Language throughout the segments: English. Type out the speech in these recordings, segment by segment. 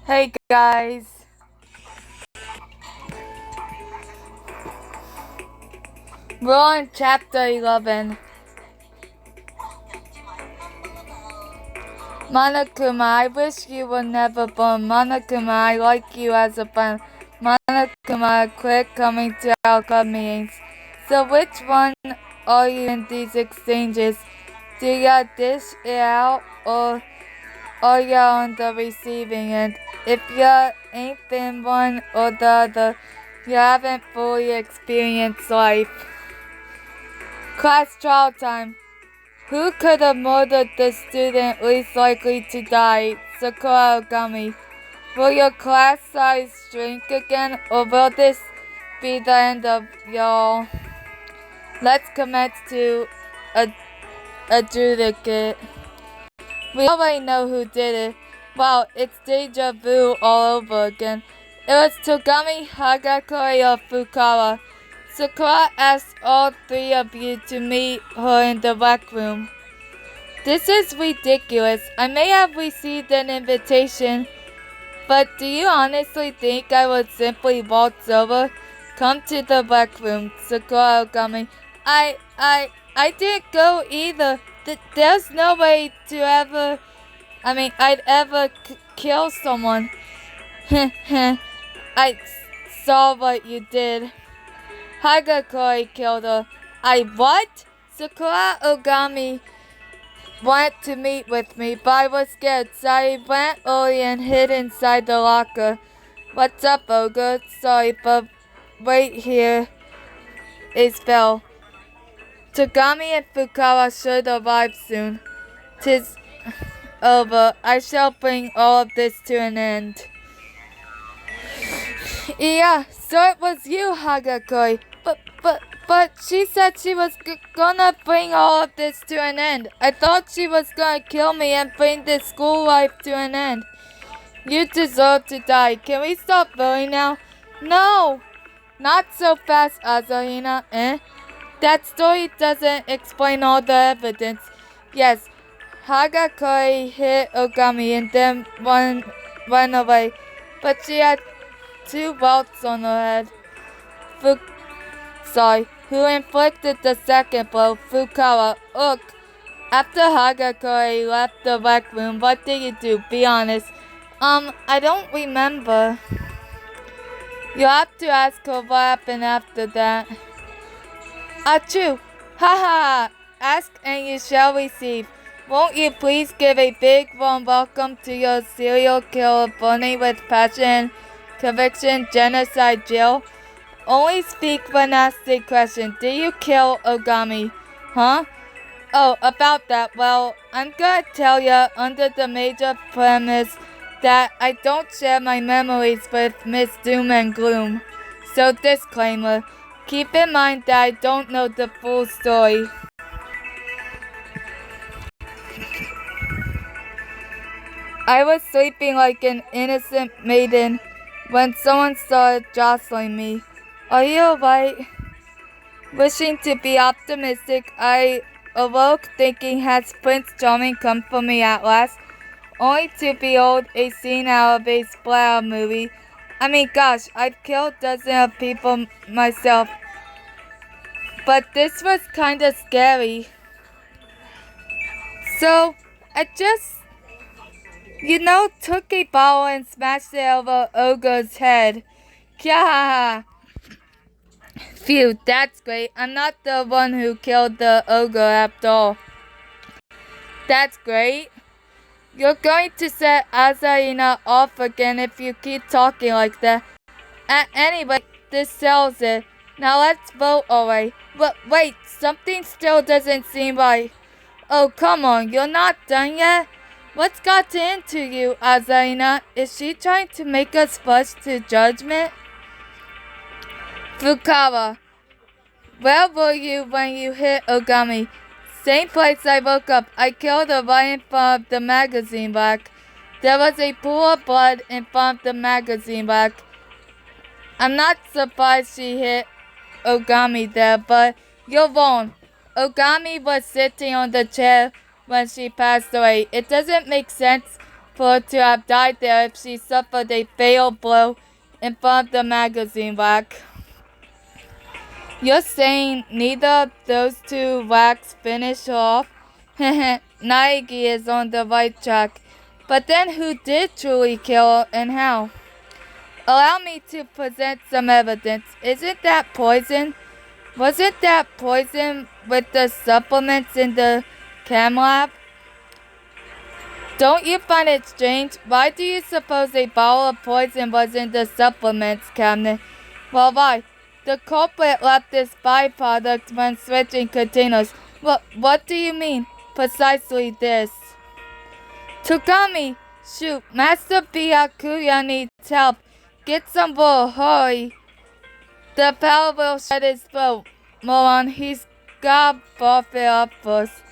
Hey guys, we're on chapter 11. Monokuma, I wish you were never born. Monokuma, I like you as a friend. Monokuma, quit coming to our club meetings. So which one are you in these exchanges? Do ya dish it out or are ya on the receiving end? If ya ain't been one or the other, you haven't fully experienced life. Class trial time. Who could have murdered the student least likely to die? Sakura Ogami. Will your class size shrink again, or will this be the end of y'all? Let's commence to adjudicate. We already know who did it. Wow, it's deja vu all over again. It was Togami, Hagakure, or Fukawa. Sakura asked all three of you to meet her in the rec room. This is ridiculous. I may have received an invitation, but do you honestly think I would simply waltz over? Come to the rec room, Sakura Ogami. I didn't go either. There's no way to I'd ever kill someone. I saw what you did. Hagakure killed her. I what? Sakura Ogami wanted to meet with me, but I was scared, so I went early and hid inside the locker. What's up, Ogre? Sorry, but wait here. It fell. Togami and Fukawa should arrive soon. 'Tis over. I shall bring all of this to an end. Yeah, so it was you, Hagakure. But she said she was gonna bring all of this to an end. I thought she was gonna kill me and bring this school life to an end. You deserve to die. Can we stop voting now? No! Not so fast, Asahina. That story doesn't explain all the evidence. Yes, Hagakure hit Ogami and then run away. But she had 2 welts on her head. Who inflicted the second blow? Fukawa. Look, after Hagakure left the rec room, what did you do? Be honest. I don't remember. You'll have to ask her what happened after that. Achoo! Ha ha ha! Ask and you shall receive. Won't you please give a big warm welcome to your serial killer burning with passion, conviction, genocide, jail? Only speak when asked a question. Did you kill Ogami? Huh? Oh, about that. Well, I'm gonna tell ya under the major premise that I don't share my memories with Miss Doom and Gloom. So disclaimer. Keep in mind that I don't know the full story. I was sleeping like an innocent maiden when someone started jostling me. Are you alright? Wishing to be optimistic, I awoke thinking, has Prince Charming come for me at last? Only to behold a scene out of a splatter movie. I mean, gosh, I've killed dozens of people myself. But this was kinda scary. So, I just, took a bottle and smashed it over Ogre's head. Kyahaha. Phew, that's great. I'm not the one who killed the ogre after all. That's great. You're going to set Asahina off again if you keep talking like that. Anyway, this settles it. Now let's vote already. But wait, something still doesn't seem right. Oh, come on, you're not done yet? What's gotten into you, Asahina? Is she trying to make us rush to judgment? Fukawa. Where were you when you hit Ogami? Same place I woke up. I killed her right in front of the magazine rack. There was a pool of blood in front of the magazine rack. I'm not surprised she hit Ogami there, but you're wrong. Ogami was sitting on the chair when she passed away. It doesn't make sense. for her to have died there if she suffered a fatal blow in front of the magazine rack. You're saying neither of those two racks finished her off? Naegi is on the right track. But then who did truly kill her and how? Allow me to present some evidence. Isn't that poison? Wasn't that poison with the supplements in the chem lab? Don't you find it strange? Why do you suppose a bottle of poison was in the supplements cabinet? Well, why? The culprit left this byproduct when switching containers. What do you mean? Precisely this. Togami! Shoot, Master Byakuya needs help. Get some wool, hurry. The pal will shed his throat. Moron, he's gotta buff it up first.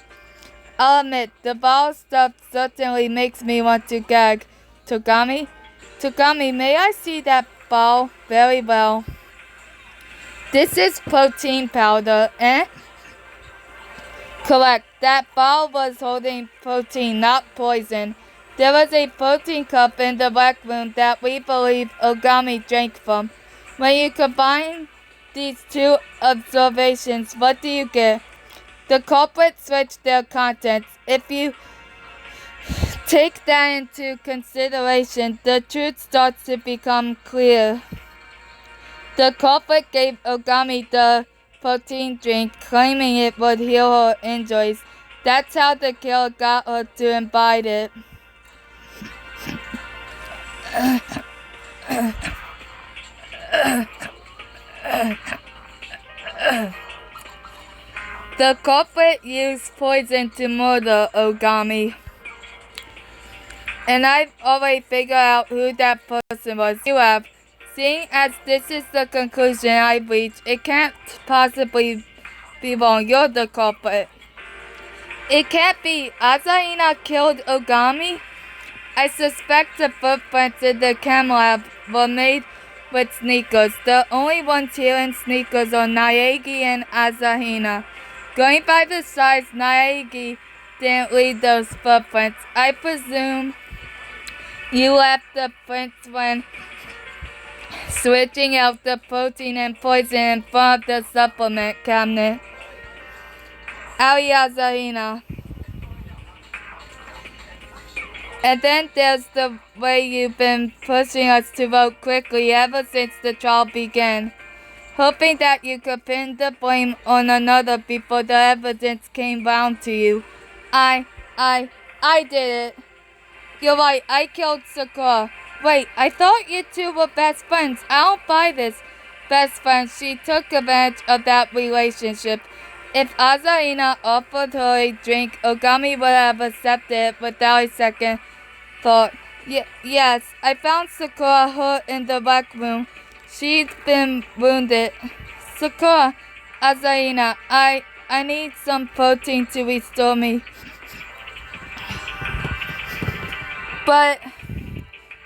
I'll admit, the ball stuff certainly makes me want to gag. Togami? Togami, may I see that ball? Very well. This is protein powder, eh? Correct. That ball was holding protein, not poison. There was a protein cup in the rec room that we believe Ogami drank from. When you combine these two observations, what do you get? The culprit switched their contents. If you take that into consideration, the truth starts to become clear. The culprit gave Ogami the protein drink, claiming it would heal her injuries. That's how the killer got her to imbibe it. The culprit used poison to murder Ogami. And I've already figured out who that person was. You have. Seeing as this is the conclusion I've reached, it can't possibly be wrong. You're the culprit. It can't be. Asahina killed Ogami? I suspect the footprints in the chem lab were made with sneakers. The only ones here in sneakers are Naegi and Asahina. Going by the size, Naegi didn't leave those footprints. I presume you left the prints when switching out the protein and poison in front of the supplement cabinet. Ali Asahina. And then there's the way you've been pushing us to vote quickly ever since the trial began, hoping that you could pin the blame on another before the evidence came round to you. I did it. You're right, I killed Sakura. Wait, I thought you two were best friends. I don't buy this. Best friends, she took advantage of that relationship. If Asahina offered her a drink, Ogami would have accepted it without a second thought. Yes, I found Sakura hurt in the rec room. She's been wounded. Sakura, Asahina, I need some protein to restore me. But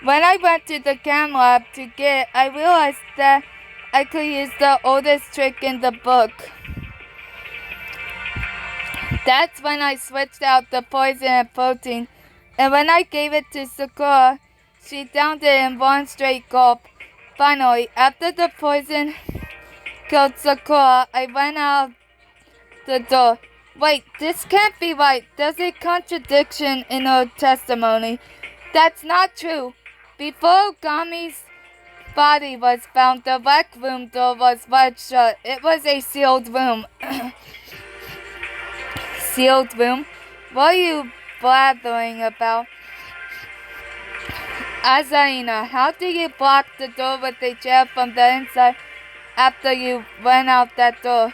when I went to the chem lab to get it, I realized that I could use the oldest trick in the book. That's when I switched out the poison and protein, and when I gave it to Sakura, she downed it in one straight gulp. Finally, after the poison killed Sakura, I ran out the door. Wait, this can't be right. There's a contradiction in her testimony. That's not true. Before Ogami's body was found, the rec room door was wedged shut. It was a sealed room. Sealed room? What are you blathering about? Asahina, how did you block the door with a chair from the inside after you went out that door?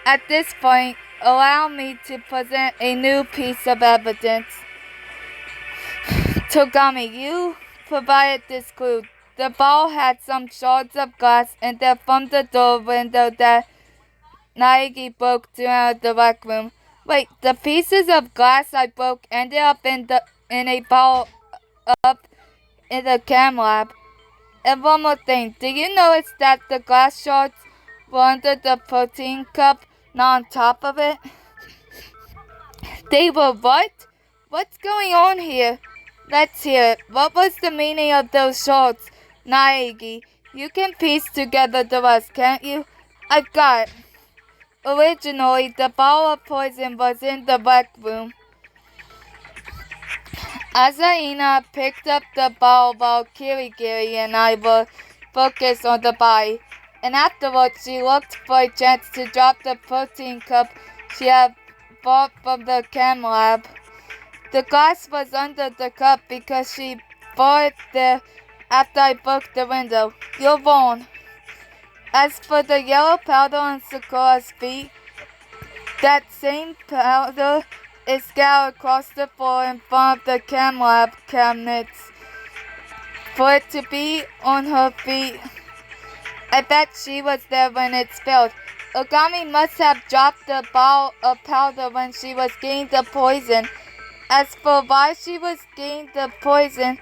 At this point, allow me to present a new piece of evidence. Togami, you provided this clue. The ball had some shards of glass and they're from the door window that Naegi broke to enter the rec room. Wait, the pieces of glass I broke ended up in a ball up in the chem lab. And one more thing, do you notice that the glass shards were under the protein cup, not on top of it? They were what? What's going on here? Let's hear it. What was the meaning of those shorts, Naegi? You can piece together the rest, can't you? I've got it. Originally, the bottle of poison was in the rec room. Azaina picked up the bottle while Kirigiri and I were focused on the body, and afterwards she looked for a chance to drop the protein cup she had bought from the chem lab. The glass was under the cup because she bought it there after I broke the window. You're wrong. As for the yellow powder on Sakura's feet, that same powder is scattered across the floor in front of the chem lab cabinets. For it to be on her feet, I bet she was there when it spilled. Ogami must have dropped the bottle of powder when she was getting the poison. As for why she was getting the poison,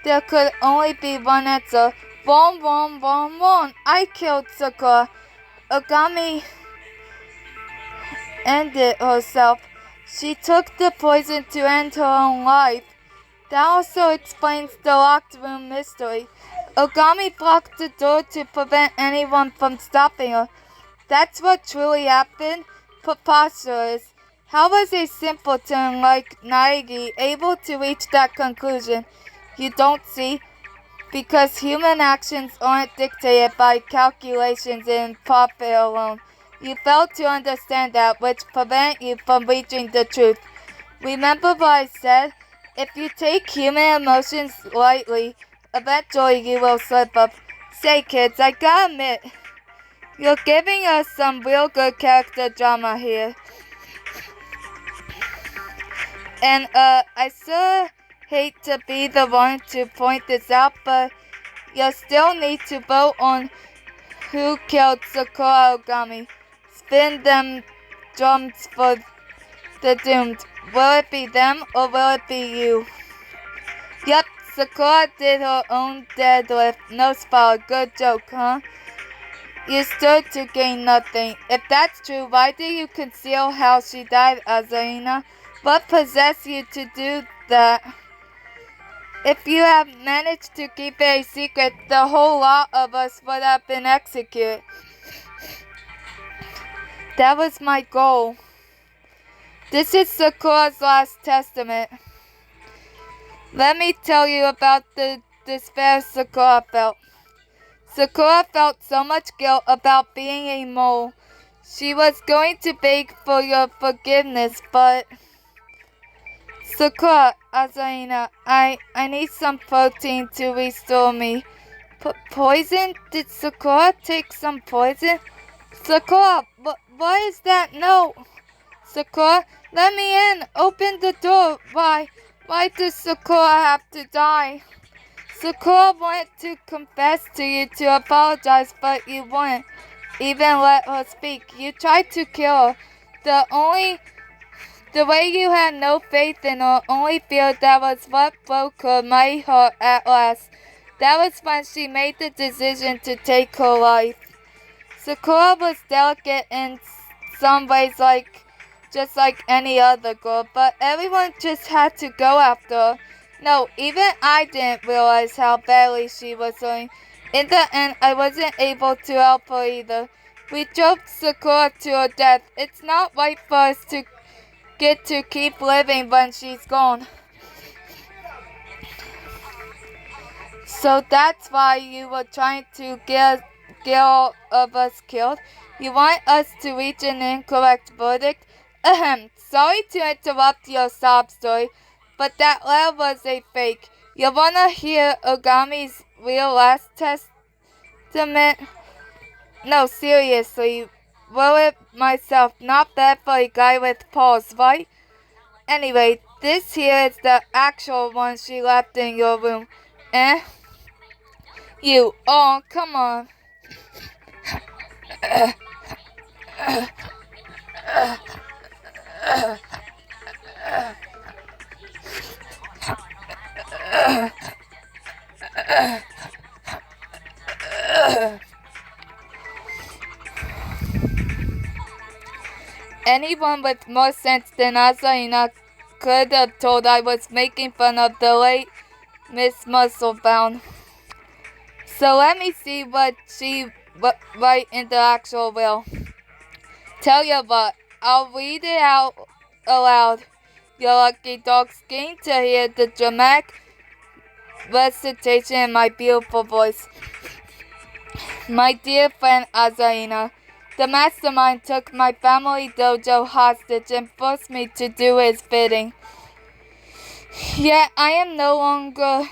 there could only be one answer. Wrong. I killed Sakura. Ogami ended herself. She took the poison to end her own life. That also explains the locked room mystery. Ogami blocked the door to prevent anyone from stopping her. That's what truly happened? Preposterous. How was a simpleton like Naegi able to reach that conclusion? You don't see? Because human actions aren't dictated by calculations and profit alone. You fail to understand that, which prevents you from reaching the truth. Remember what I said? If you take human emotions lightly, eventually you will slip up. Say, kids, I gotta admit, you're giving us some real good character drama here. And, I sure hate to be the one to point this out, but you still need to vote on who killed Sakura Ogami. Spin them drums for the doomed. Will it be them or will it be you? Yep, Sakura did her own deadlift. No spell. Good joke, huh? You stood to gain nothing. If that's true, why do you conceal how she died, Azaina? What possessed you to do that? If you had managed to keep it a secret, the whole lot of us would have been executed. That was my goal. This is Sakura's last testament. Let me tell you about the despair Sakura felt. Sakura felt so much guilt about being a mole. She was going to beg for your forgiveness, but... Sakura, Azaina, I need some protein to restore me. Poison? Did Sakura take some poison? Sakura, what is that? No. Sakura, let me in. Open the door. Why does Sakura have to die? Sakura wanted to confess to you to apologize, but you wouldn't even let her speak. You tried to kill her. The way you had no faith in her, only fear that was what broke her mighty heart at last. That was when she made the decision to take her life. Sakura was delicate in some ways, just like any other girl, but everyone just had to go after her. No, even I didn't realize how badly she was hurting. In the end, I wasn't able to help her either. We drove Sakura to her death. It's not right for us to get to keep living when she's gone. So that's why you were trying to get all of us killed? You want us to reach an incorrect verdict? Ahem. Sorry to interrupt your sob story, but that letter was a fake. You wanna hear Ogami's real last testament? No, seriously. Wrote it myself. Not bad for a guy with paws, right? Anyway, this here is the actual one she left in your room. Eh? You. Oh, come on. Anyone with more sense than Azaina could have told I was making fun of the late Miss Musclebound. So let me see what she write in the actual will. Tell you what, I'll read it out aloud. Your lucky dogs gain to hear the dramatic recitation in my beautiful voice. My dear friend Azaina, the mastermind took my family dojo hostage and forced me to do his bidding. Yet I am no longer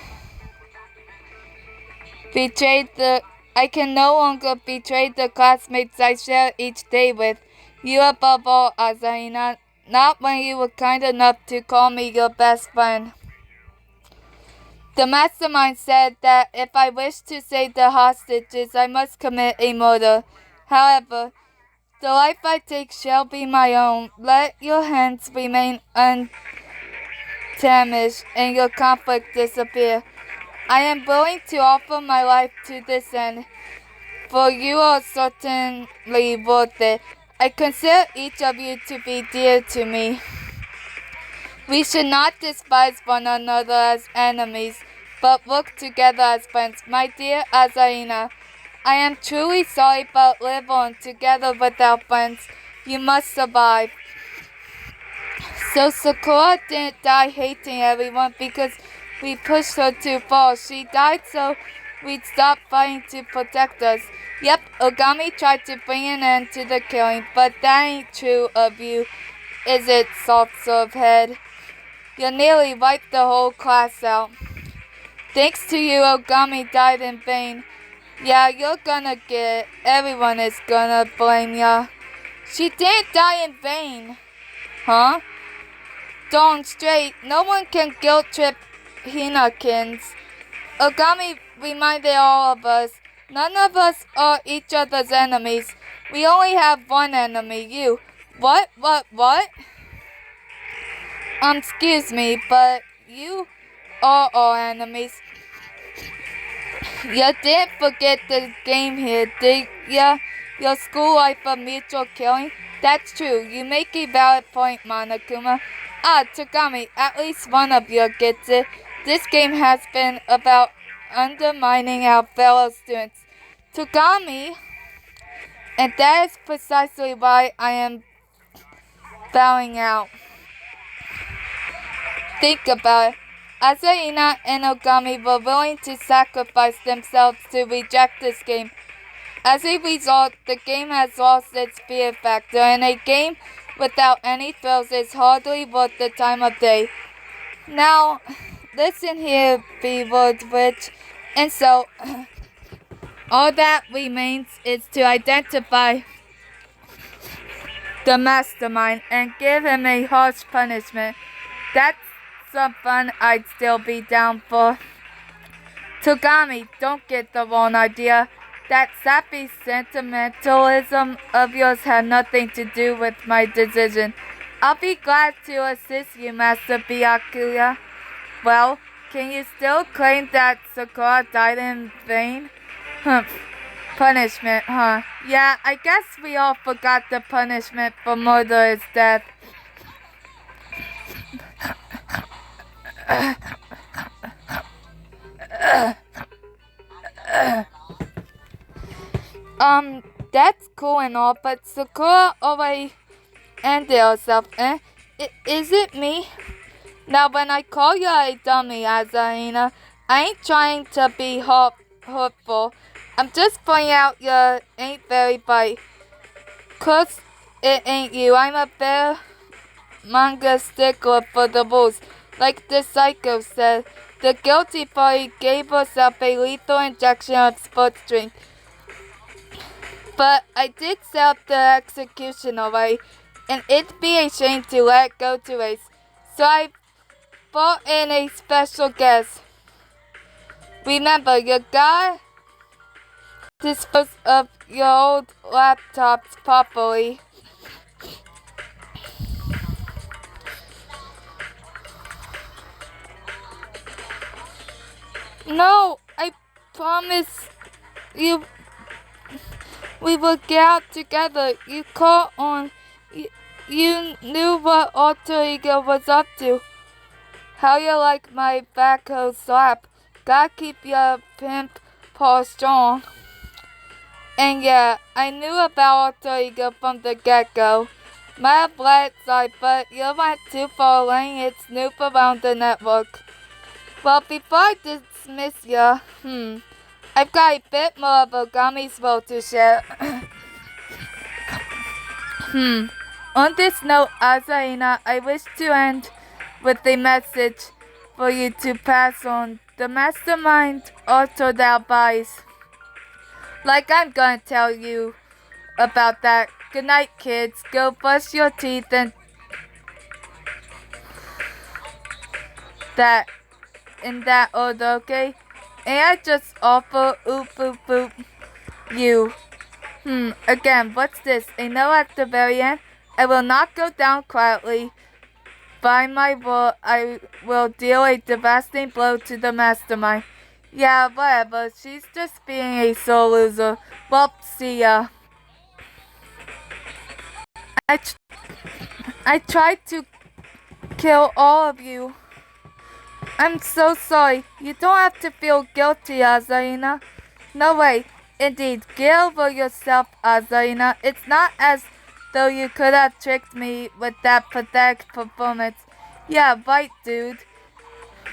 I can no longer betray the classmates I share each day with. You above all, Azaina, not when you were kind enough to call me your best friend. The mastermind said that if I wish to save the hostages, I must commit a murder. However, the life I take shall be my own. Let your hands remain undamaged and your conflict disappear. I am willing to offer my life to this end, for you are certainly worth it. I consider each of you to be dear to me. We should not despise one another as enemies, but work together as friends. My dear Azaina, I am truly sorry, but live on together without friends. You must survive. So Sakura didn't die hating everyone because we pushed her too far. She died so we'd stop fighting to protect us. Yep, Ogami tried to bring an end to the killing, but that ain't true of you, is it, soft-serve head? You nearly wiped the whole class out. Thanks to you, Ogami died in vain. Yeah, you're gonna get it. Everyone is gonna blame ya. She didn't die in vain. Huh? Darn straight, no one can guilt trip Hinakins. Ogami reminded all of us, none of us are each other's enemies. We only have one enemy, you. What? Excuse me, but you are our enemies. You didn't forget the game here, did ya? Your school life of mutual killing? That's true. You make a valid point, Monokuma. Ah, Tagami, at least one of you gets it. This game has been about undermining our fellow students. Tagami, and that is precisely why I am bowing out. Think about it. Azaina and Ogami were willing to sacrifice themselves to reject this game. As a result, the game has lost its fear factor, and a game without any thrills is hardly worth the time of day. Now, listen here, B-word witch. And so, all that remains is to identify the mastermind and give him a harsh punishment. That's some fun I'd still be down for. Tagami, don't get the wrong idea. That sappy sentimentalism of yours had nothing to do with my decision. I'll be glad to assist you, Master Byakuya. Well, can you still claim that Sakura died in vain? Punishment, huh? Yeah, I guess we all forgot the punishment for murder is death. That's cool and all, but Sakura already ended herself, eh? Is it me? Now, when I call you a dummy, Azaina, I ain't trying to be hurtful. I'm just pointing out you ain't very bright. 'Cause it ain't you. I'm a bear manga stickler for the rules. Like the psycho said, the guilty party gave herself a lethal injection of sports drink. But I did set up the execution already, and it'd be a shame to let it go to waste. So I brought in a special guest. Remember, you gotta dispose of your old laptops properly. No, I promise you we will get out together. You call on you knew what alter ego was up to. How you like my backhoe slap? Gotta keep your pimp paw strong. And yeah, I knew about alter ego from the get-go. My black side, but you went too far letting it snoop around the network. Well, before I dismiss ya, I've got a bit more of a gummy roll to share. On this note, Azaina, I wish to end with a message for you to pass on. The mastermind also thou buys. Like I'm gonna tell you about that. Good night, kids. Go brush your teeth and that in that order, okay? And I just offer oop boop boop you. Again, what's this? A no at the very end? I will not go down quietly. By my word, I will deal a devastating blow to the mastermind. Yeah, whatever. She's just being a sore loser. Well, see ya. I tried to kill all of you. I'm so sorry. You don't have to feel guilty, Azaina. No way. Indeed, get over yourself, Azaina. It's not as though you could have tricked me with that pathetic performance. Yeah, right, dude.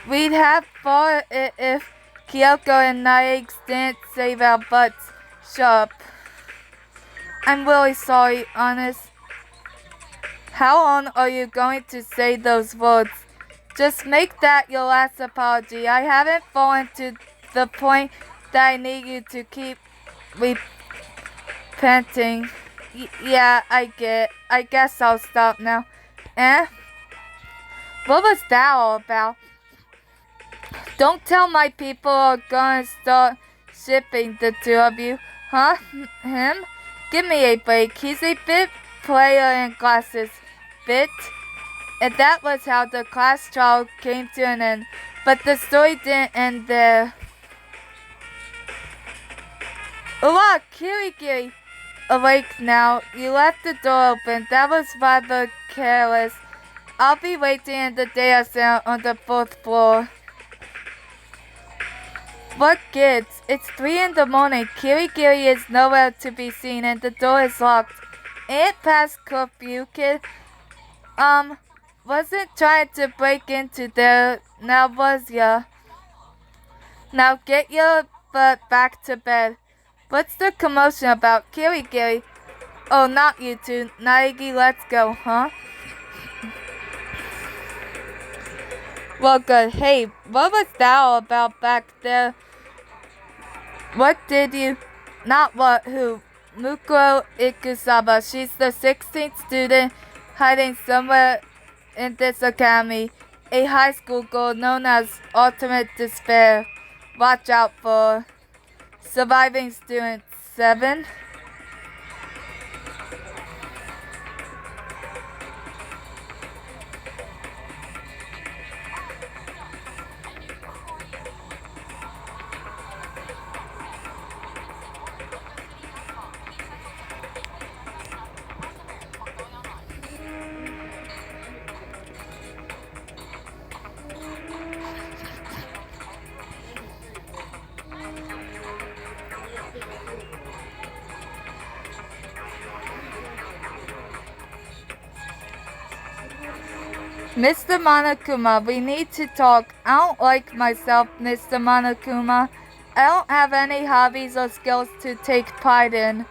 We'd have fought it if Kyoko and Naix didn't save our butts. Shut up. I'm really sorry, honest. How long are you going to say those words? Just make that your last apology. I haven't fallen to the point that I need you to keep repenting. Yeah, I get. I guess I'll stop now. What was that all about? Don't tell my people are gonna start shipping the two of you. Huh? Him? Give me a break. He's a bit player in glasses. Bit? And that was how the class trial came to an end. But the story didn't end there. Look, Kirigiri! Awake now. You left the door open. That was rather careless. I'll be waiting in the data center on the 4th floor. What kids? It's 3 in the morning. Kirigiri is nowhere to be seen and the door is locked. Ain't it past curfew, kid? Wasn't trying to break into there, now was ya? Now get your butt back to bed. What's the commotion about? Kirigiri? Oh, not you two. Naegi, let's go, huh? Well, good. Hey, what was that all about back there? What did you... Not what, who? Mukuro Ikusaba. She's the 16th student hiding somewhere in this academy. A high school girl known as Ultimate Despair. Watch out for surviving student 7. Mr. Monokuma, we need to talk. I don't like myself, Mr. Monokuma. I don't have any hobbies or skills to take pride in.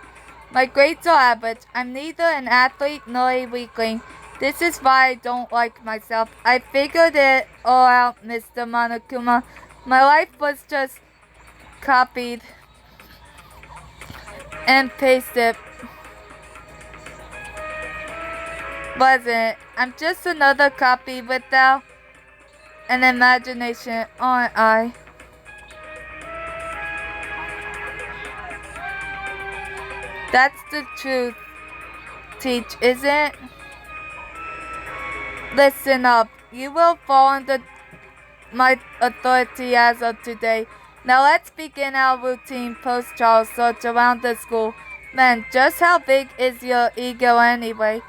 My grades are average. I'm neither an athlete nor a weakling. This is why I don't like myself. I figured it all out, Mr. Monokuma. My life was just copied and pasted. Wasn't. I'm just another copy without an imagination, aren't I? That's the truth, Teach, isn't it? Listen up. You will fall under my authority as of today. Now let's begin our routine post-trial search around the school. Man, just how big is your ego anyway?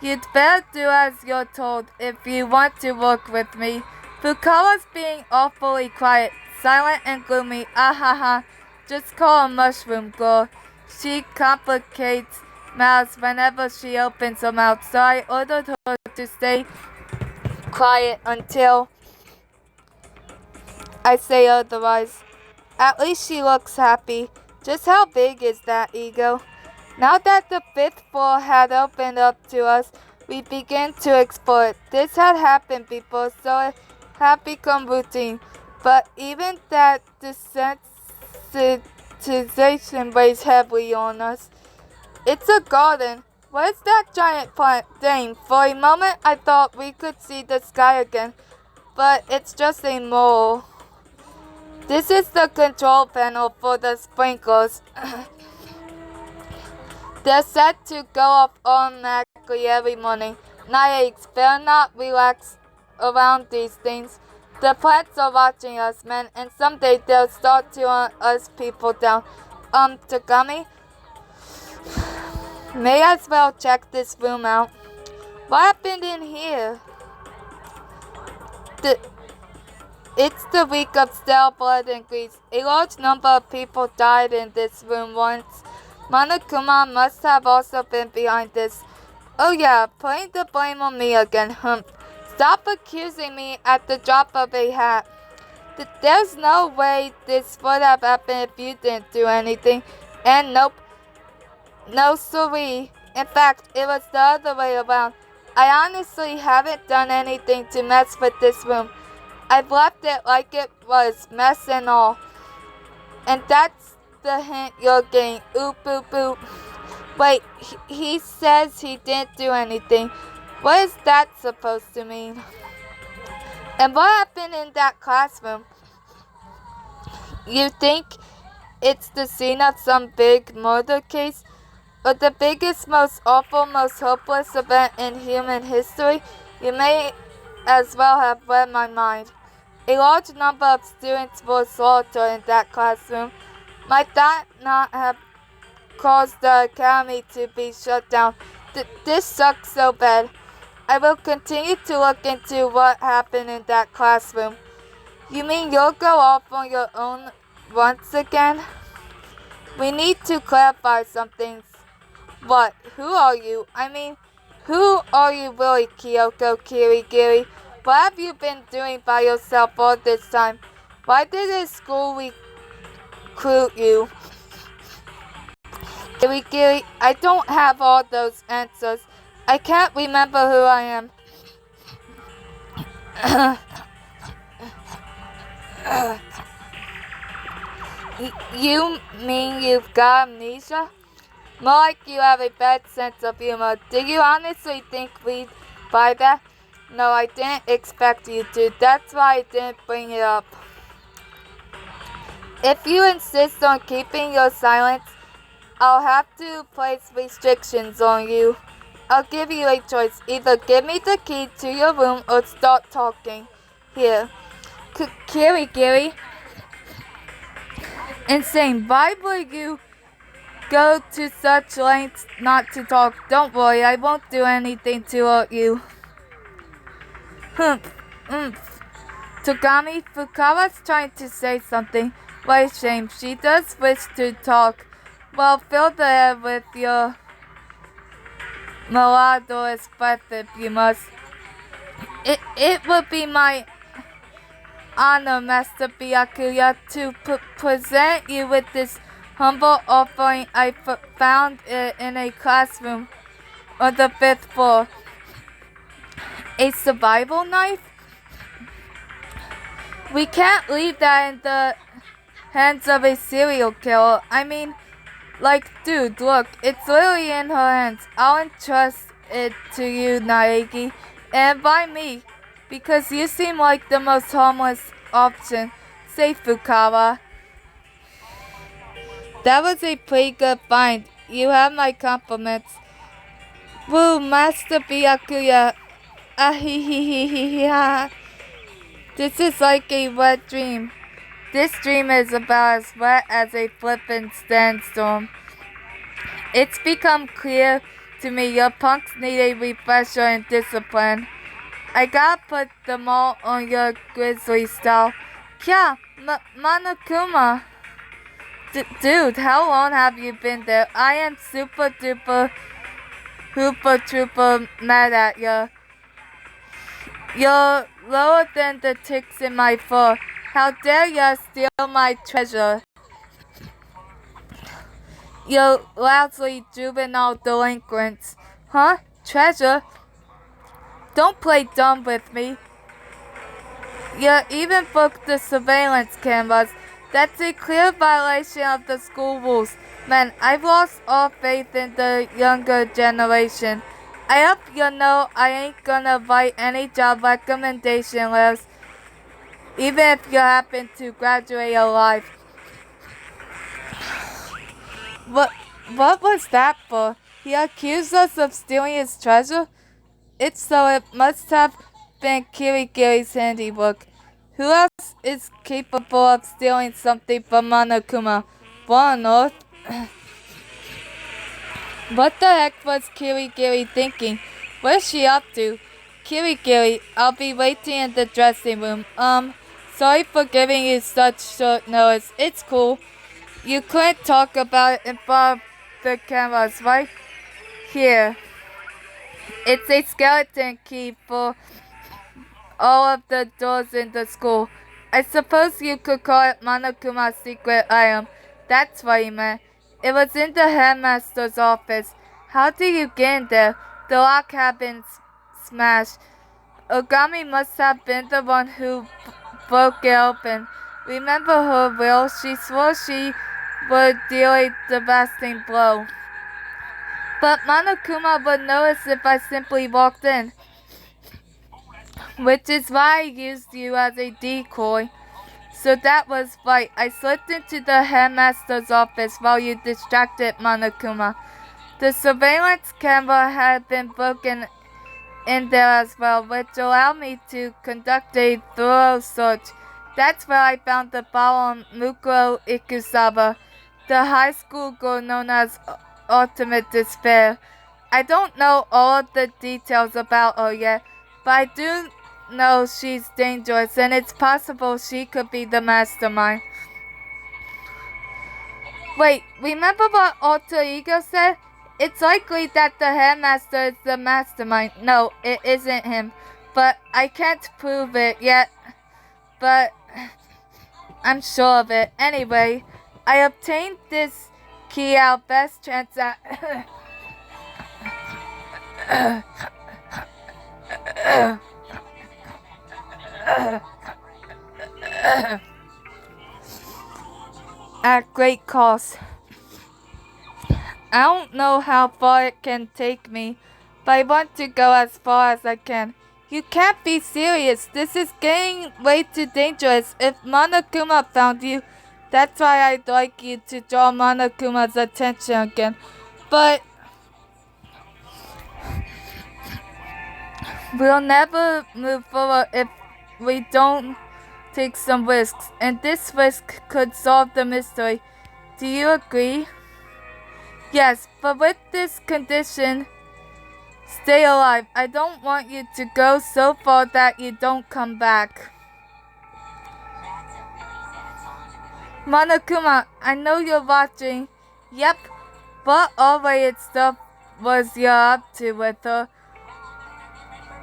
You'd better do as you're told if you want to work with me. Fukawa's being awfully quiet, silent and gloomy. Ahaha. Just call a mushroom girl. She complicates matters whenever she opens her mouth, so I ordered her to stay quiet until I say otherwise. At least she looks happy. Just how big is that ego? Now that the 5th floor had opened up to us, we began to explore it. This had happened before, so it had become routine. But even that desensitization weighs heavily on us. It's a garden. Where's that giant plant? Dang, for a moment I thought we could see the sky again. But it's just a mole. This is the control panel for the sprinklers. They're set to go off automatically every morning. Naeks, better not relax around these things. The plants are watching us, man, and someday they'll start to hunt us people down. Tagami? May as well check this room out. What happened in here? It's the week of stale blood and grease. A large number of people died in this room once. Monokuma must have also been behind this. Oh yeah, putting the blame on me again, humph. Stop accusing me at the drop of a hat. There's no way this would have happened if you didn't do anything. And nope. No siree. In fact, it was the other way around. I honestly haven't done anything to mess with this room. I've left it like it was, mess and all. And that's the hint you're getting. Oop, oop, oop. Wait, he says he didn't do anything. What is that supposed to mean? And what happened in that classroom? You think it's the scene of some big murder case? Or the biggest, most awful, most hopeless event in human history? You may as well have read my mind. A large number of students were slaughtered in that classroom. Might that not have caused the academy to be shut down? This sucks so bad. I will continue to look into what happened in that classroom. You mean you'll go off on your own once again? We need to clarify some things. What? Who are you? I mean, who are you really, Kyoko Kirigiri? What have you been doing by yourself all this time? Why did the school recruit you? Kirigiri, I don't have all those answers. I can't remember who I am. You mean you've got amnesia? More like you have a bad sense of humor. Did you honestly think we'd buy that? No, I didn't expect you to. That's why I didn't bring it up. If you insist on keeping your silence, I'll have to place restrictions on you. I'll give you a choice. Either give me the key to your room or start talking. Here. Kirigiri. Insane. Why would you go to such lengths not to talk? Don't worry, I won't do anything to hurt you. Tagami, Fukawa's trying to say something. What a shame. She does wish to talk. Well, fill the air with your melodious breath if you must. It would be my honor, Master Byakuya, to present you with this humble offering. I found it in a classroom on the 5th floor. A survival knife? We can't leave that in the hands of a serial killer. I mean, like, dude, look, it's literally in her hands. I'll entrust it to you, Naegi, and by me, because you seem like the most harmless option. Say, Fukawa. That was a pretty good find. You have my compliments. Woo, Master Byakuya. Ahihihihiha. This is like a wet dream. This dream is about as wet as a flippin' sandstorm. It's become clear to me. Your punks need a refresher and discipline. I gotta put them all on your grizzly style. Yeah, Monokuma. Dude, how long have you been there? I am super duper hooper trooper mad at ya. You're lower than the ticks in my fur. How dare ya steal my treasure? You lousy juvenile delinquents. Huh? Treasure? Don't play dumb with me. You even booked the surveillance cameras. That's a clear violation of the school rules. Man, I've lost all faith in the younger generation. I hope you know I ain't gonna write any job recommendation lists, even if you happen to graduate alive. What was that for? He accused us of stealing his treasure? If so, it must have been Kirigiri's handiwork. Who else is capable of stealing something from Monokuma? What on earth? What the heck was Kirigiri thinking? What's she up to? Kirigiri, I'll be waiting in the dressing room. Sorry for giving you such short notice. It's cool. You couldn't talk about it in front of the cameras, right? Here. It's a skeleton key for all of the doors in the school. I suppose you could call it Monokuma's secret item. That's what he meant. It was in the headmaster's office. How did you get in there? The lock had been smashed. Ogami must have been the one who broke it open. Remember her will? She swore she would deal a devastating blow. But Monokuma would notice if I simply walked in. Which is why I used you as a decoy. So that was right. I slipped into the headmaster's office while you distracted Monokuma. The surveillance camera had been broken in there as well, which allowed me to conduct a thorough search. That's where I found the bottle on Mukuro Ikusawa, the high school girl known as Ultimate Despair. I don't know all of the details about her yet, but I do know she's dangerous, and it's possible she could be the mastermind. Wait, remember what Alter Ego said? It's likely that the headmaster is the mastermind. No, it isn't him. But I can't prove it yet. But I'm sure of it. Anyway, I obtained this key our best chance at at great cost. I don't know how far it can take me, but I want to go as far as I can. You can't be serious. This is getting way too dangerous. If Monokuma found you, that's why I'd like you to draw Monokuma's attention again. But we'll never move forward if we don't take some risks, and this risk could solve the mystery. Do you agree? Yes, but with this condition, stay alive. I don't want you to go so far that you don't come back. Monokuma, I know you're watching. Yep, what R-rated stuff was you up to with her?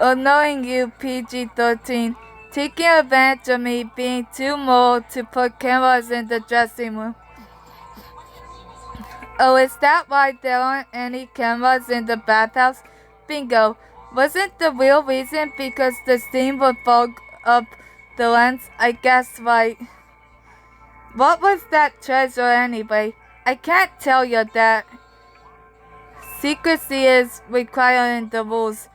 Knowing you, PG-13, taking advantage of me being too moral to put cameras in the dressing room. Oh, is that why there aren't any cameras in the bathhouse? Bingo. Wasn't the real reason because the steam would fog up the lens? I guess right. What was that treasure anyway? I can't tell you that. Secrecy is required in the rules,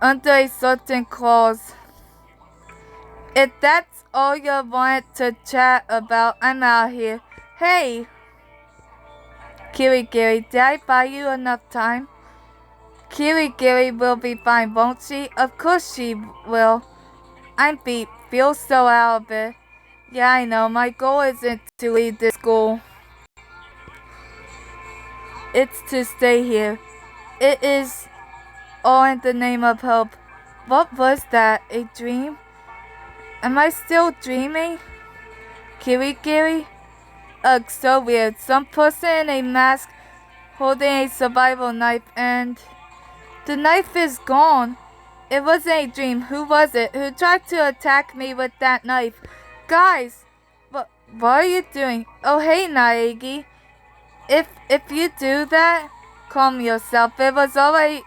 under a certain clause. If that's all you wanted to chat about, I'm out here. Hey! Kirigiri, did I buy you enough time? Kirigiri will be fine, won't she? Of course she will. I'm beat. Feel so out of it. Yeah, I know. My goal isn't to leave this school. It's to stay here. It is all in the name of hope. What was that? A dream? Am I still dreaming? Kirigiri? Ugh, so weird. Some person in a mask holding a survival knife, and the knife is gone. It wasn't a dream. Who was it? Who tried to attack me with that knife? Guys, what are you doing? Oh, hey, Naegi. If you do that, calm yourself. It was already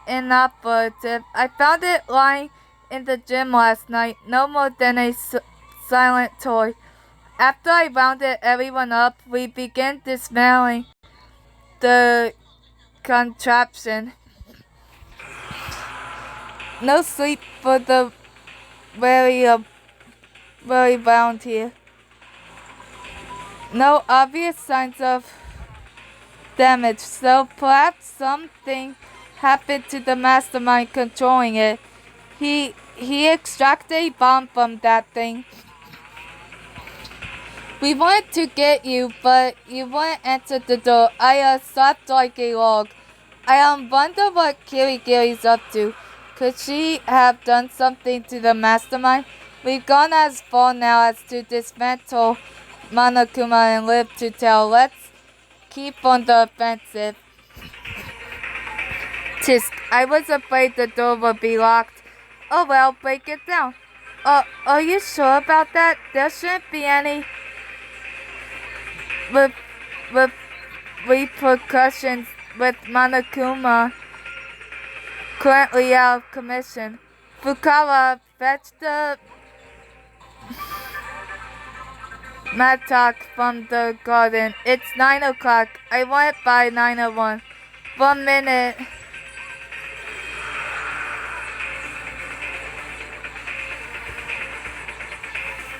inoperative. I found it lying in the gym last night. No more than a silent toy. After I rounded everyone up, we began dismantling the contraption. No sleep for the very round here. No obvious signs of damage, so perhaps something happened to the mastermind controlling it. He extracted a bomb from that thing. We wanted to get you, but you wouldn't answer the door. I slept like a log. I wonder what Kirigiri's up to. Could she have done something to the mastermind? We've gone as far now as to dismantle Monokuma and live to tell. Let's keep on the offensive. Tisk, I was afraid the door would be locked. Oh well, break it down. Are you sure about that? There shouldn't be any repercussions with Monokuma currently out of commission. Fukawa, fetch the mattock from the garden. It's 9 o'clock. I want it by 9:01. 1 minute.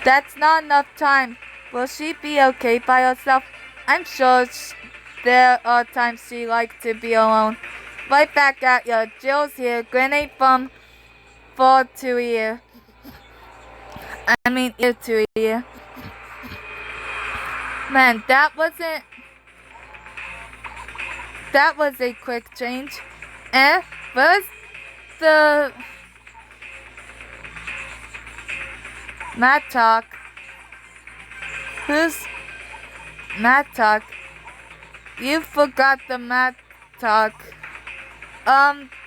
That's not enough time. Will she be okay by herself? I'm sure there are times she likes to be alone. Right back at ya. Jill's here, grinning from fall to ear. I mean ear to ear. Man, that was a quick change. Where's the mattock? Who's mattock? You forgot the mattock.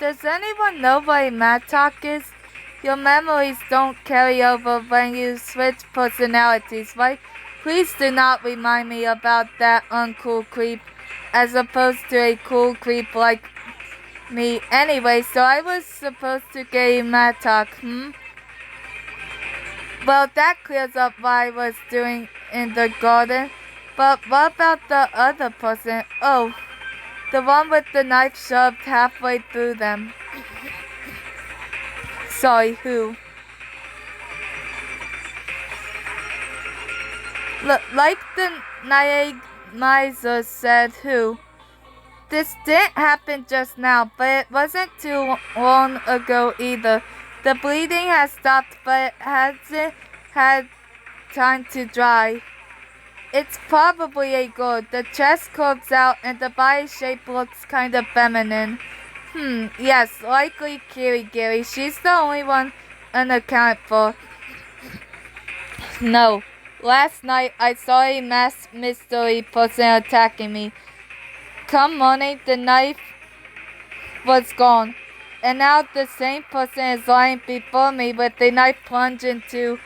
Does anyone know what a mattock is? Your memories don't carry over when you switch personalities, right? Please do not remind me about that uncool creep, as opposed to a cool creep like me. Anyway, so I was supposed to get a mattock, Well, that clears up what I was doing in the garden. But what about the other person? Oh, the one with the knife shoved halfway through them. Sorry, who? Like the Miser said, who? This didn't happen just now, but it wasn't too long ago either. The bleeding has stopped, but it hasn't had time to dry. It's probably a girl. The chest curves out and the body shape looks kind of feminine. Yes, likely Kirigiri. She's the only one unaccounted for. No. Last night I saw a masked mystery person attacking me. Come morning, the knife was gone. And now the same person is lying before me with a knife plunged into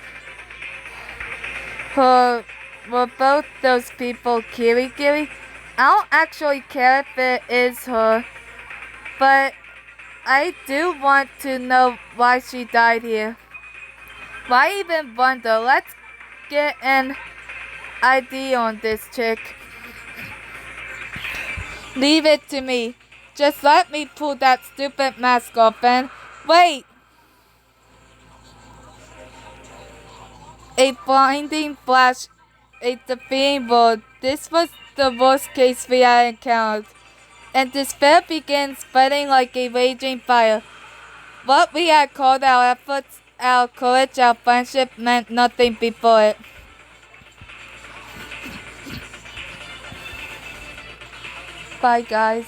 her. Were both those people Kirigiri? I don't actually care if it is her, but I do want to know why she died here. Why even wonder? Let's get an ID on this chick. Leave it to me. Just let me pull that stupid mask off and wait! A blinding flash, a defeating blow. This was the worst case we had encountered, and despair began spreading like a raging fire. What we had called our efforts, our courage, our friendship meant nothing before it. Bye, guys.